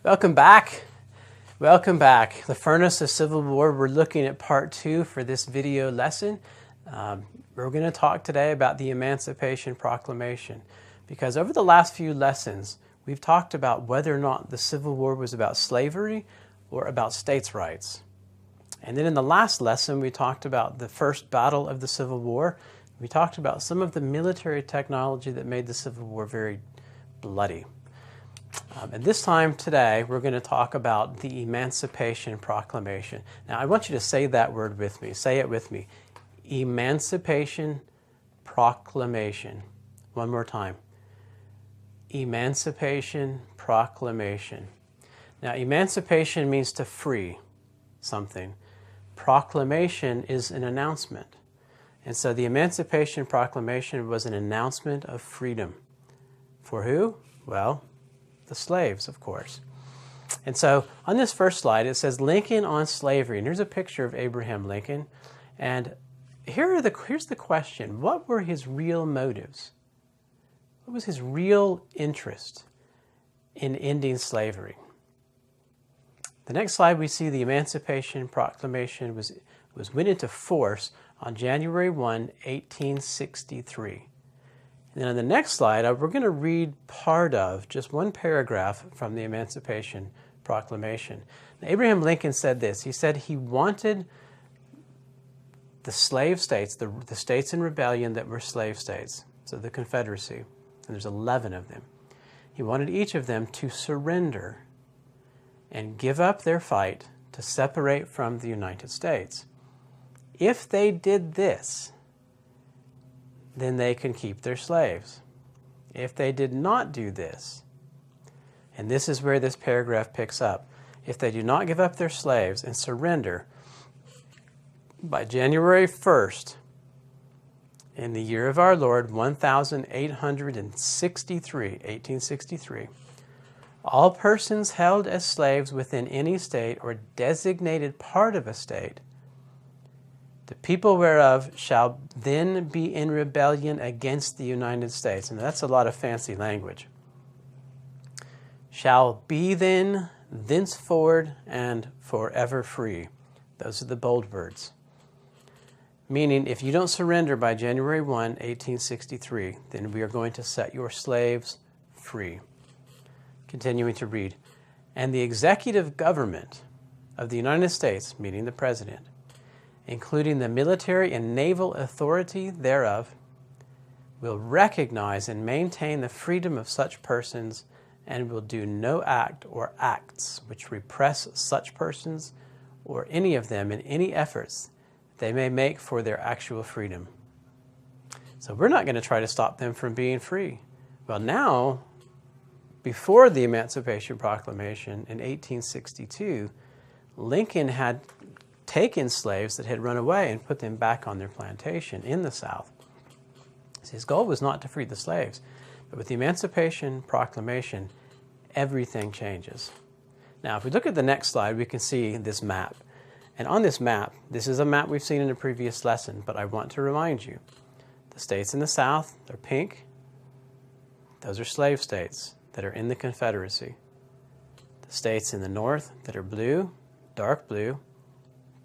Welcome back. Welcome back. The Furnace of Civil War. We're looking at part 2 for this video lesson. We're going to talk today about the Emancipation Proclamation, because over the last few lessons, we've talked about whether or not the Civil War was about slavery or about states' rights. And then in the last lesson, we talked about the first battle of the Civil War. We talked about some of the military technology that made the Civil War very bloody. And this time today, we're going to talk about the Emancipation Proclamation. Now, I want you to say that word with me. Say it with me. Emancipation Proclamation. One more time. Emancipation Proclamation. Now, emancipation means to free something. Proclamation is an announcement. And so the Emancipation Proclamation was an announcement of freedom. For who? Well, the slaves, of course. And so on this first slide, it says Lincoln on slavery. And here's a picture of Abraham Lincoln. And here's the question. What were his real motives? What was his real interest in ending slavery? The next slide, we see the Emancipation Proclamation went into force on January 1, 1863. And then on the next slide, we're going to read part of just one paragraph from the Emancipation Proclamation. Now, Abraham Lincoln said this. He said he wanted the slave states, the states in rebellion that were slave states, so the Confederacy, and there's 11 of them. He wanted each of them to surrender and give up their fight to separate from the United States. If they did this, then they can keep their slaves. If they did not do this, and this is where this paragraph picks up, if they do not give up their slaves and surrender by January 1st, in the year of our Lord, 1863, all persons held as slaves within any state or designated part of a state, the people whereof shall then be in rebellion against the United States. And that's a lot of fancy language. Shall be then, thenceforward, and forever free. Those are the bold words. Meaning, if you don't surrender by January 1, 1863, then we are going to set your slaves free. Continuing to read. And the executive government of the United States, meaning the president, including the military and naval authority thereof, will recognize and maintain the freedom of such persons and will do no act or acts which repress such persons or any of them in any efforts they may make for their actual freedom. So we're not going to try to stop them from being free. Well, now, before the Emancipation Proclamation in 1862, Lincoln had taken slaves that had run away and put them back on their plantation in the South. So his goal was not to free the slaves, but with the Emancipation Proclamation, everything changes. Now, if we look at the next slide, we can see this map. And on this map, this is a map we've seen in a previous lesson, but I want to remind you, the states in the South, they're pink. Those are slave states that are in the Confederacy. The states in the North that are blue, dark blue,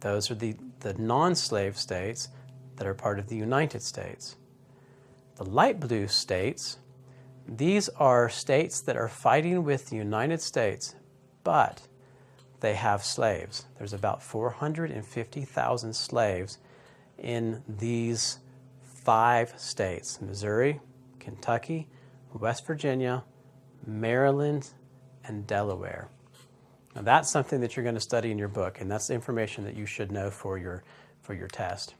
those are the non-slave states that are part of the United States. The light blue states, these are states that are fighting with the United States, but they have slaves. There's about 450,000 slaves in these 5 states: Missouri, Kentucky, West Virginia, Maryland, and Delaware. Now that's something that you're going to study in your book, and that's information that you should know for your test.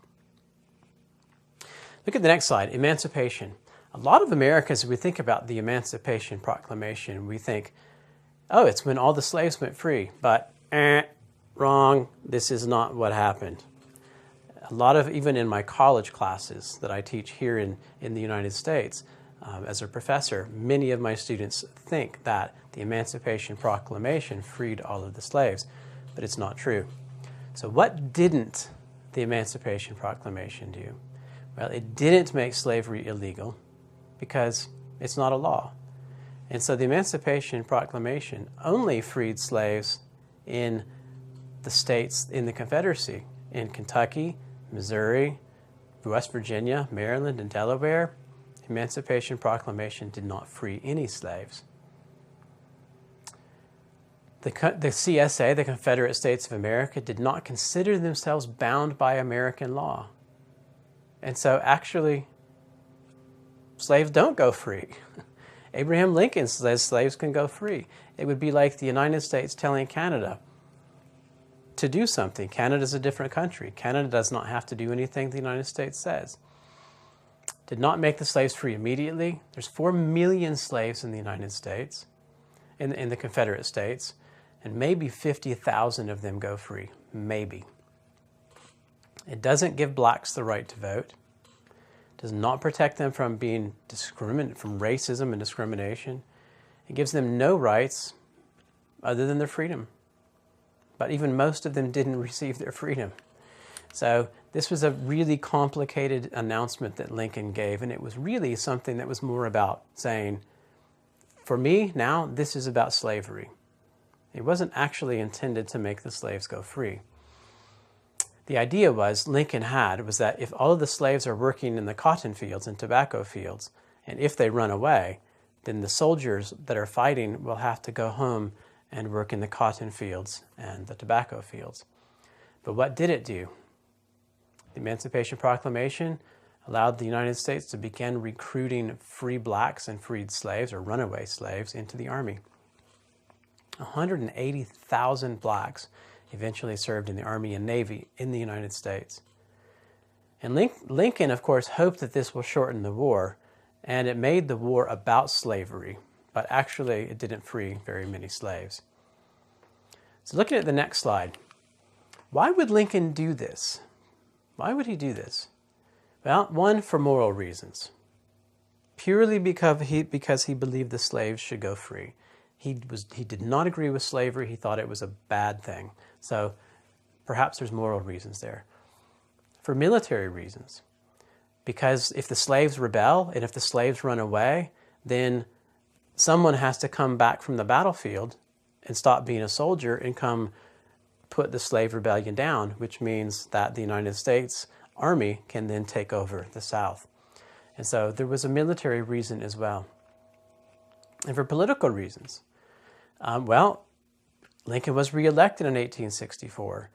Look at the next slide, emancipation. A lot of Americans, we think about the Emancipation Proclamation, we think, oh, it's when all the slaves went free, but wrong, this is not what happened. A lot of, even in my college classes that I teach here in the United States, as a professor, many of my students think that the Emancipation Proclamation freed all of the slaves, but it's not true. So what didn't the Emancipation Proclamation do? Well, it didn't make slavery illegal because it's not a law. And so the Emancipation Proclamation only freed slaves in the states in the Confederacy, in Kentucky, Missouri, West Virginia, Maryland, and Delaware. The Emancipation Proclamation did not free any slaves. The CSA, the Confederate States of America, did not consider themselves bound by American law. And so actually, slaves don't go free. Abraham Lincoln says slaves can go free. It would be like the United States telling Canada to do something. Canada's a different country. Canada does not have to do anything the United States says. Did not make the slaves free immediately. There's 4 million slaves in the United States, in the Confederate States, and maybe 50,000 of them go free. Maybe. It doesn't give blacks the right to vote. It does not protect them from being from racism and discrimination. It gives them no rights other than their freedom. But even most of them didn't receive their freedom. So this was a really complicated announcement that Lincoln gave, and it was really something that was more about saying, for me now, this is about slavery. It wasn't actually intended to make the slaves go free. The idea Lincoln had was that if all of the slaves are working in the cotton fields and tobacco fields, and if they run away, then the soldiers that are fighting will have to go home and work in the cotton fields and the tobacco fields. But what did it do? The Emancipation Proclamation allowed the United States to begin recruiting free blacks and freed slaves or runaway slaves into the Army. 180,000 blacks eventually served in the Army and Navy in the United States. And Lincoln, of course, hoped that this will shorten the war, and it made the war about slavery, but actually it didn't free very many slaves. So looking at the next slide, why would Lincoln do this? Why would he do this? Well, one, for moral reasons. Purely because he believed the slaves should go free. He did not agree with slavery. He thought it was a bad thing. So perhaps there's moral reasons there. For military reasons. Because if the slaves rebel and if the slaves run away, then someone has to come back from the battlefield and stop being a soldier and come put the slave rebellion down, which means that the United States Army can then take over the South. And so there was a military reason as well. And for political reasons, Lincoln was reelected in 1864.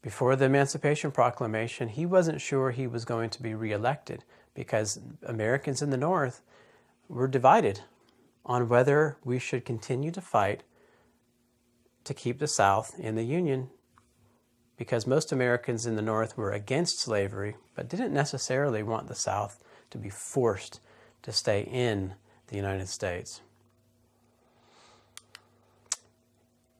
Before the Emancipation Proclamation, he wasn't sure he was going to be reelected because Americans in the North were divided on whether we should continue to fight to keep the South in the Union, because most Americans in the North were against slavery, but didn't necessarily want the South to be forced to stay in the United States.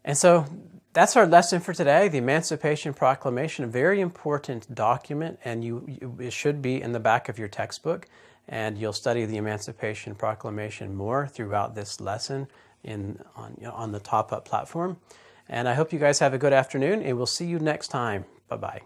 And so that's our lesson for today, the Emancipation Proclamation, a very important document, and it should be in the back of your textbook, and you'll study the Emancipation Proclamation more throughout this lesson on the Top Up platform. And I hope you guys have a good afternoon, and we'll see you next time. Bye-bye.